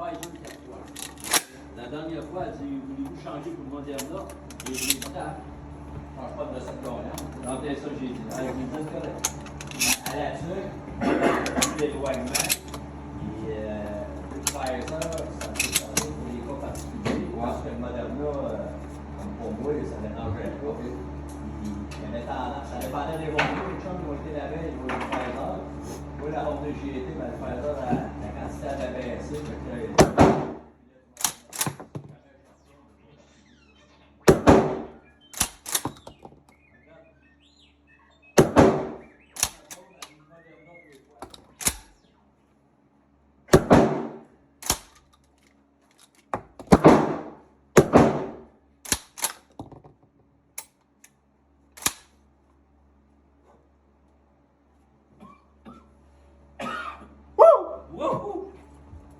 Pfizer 4 fois. La dernière fois, elle dit, voulez-vous changer pour le Moderna? Et j'ai dit, ah, change pas de recette gagnante. En plein ça, j'ai dit, elle dit, c'est correct. À la suite, l'éloignement, et Pfizer, ça peut changer pour les cas particuliers. Parce que le Moderna, comme pour moi, ça ne dérangerait pas. Il y avait tendance, ça dépendait des rondes. Les chums qui ont été la veille, ils voulaient le Pfizer. Moi, la ronde de GT, le Pfizer, la quantité avait baissé.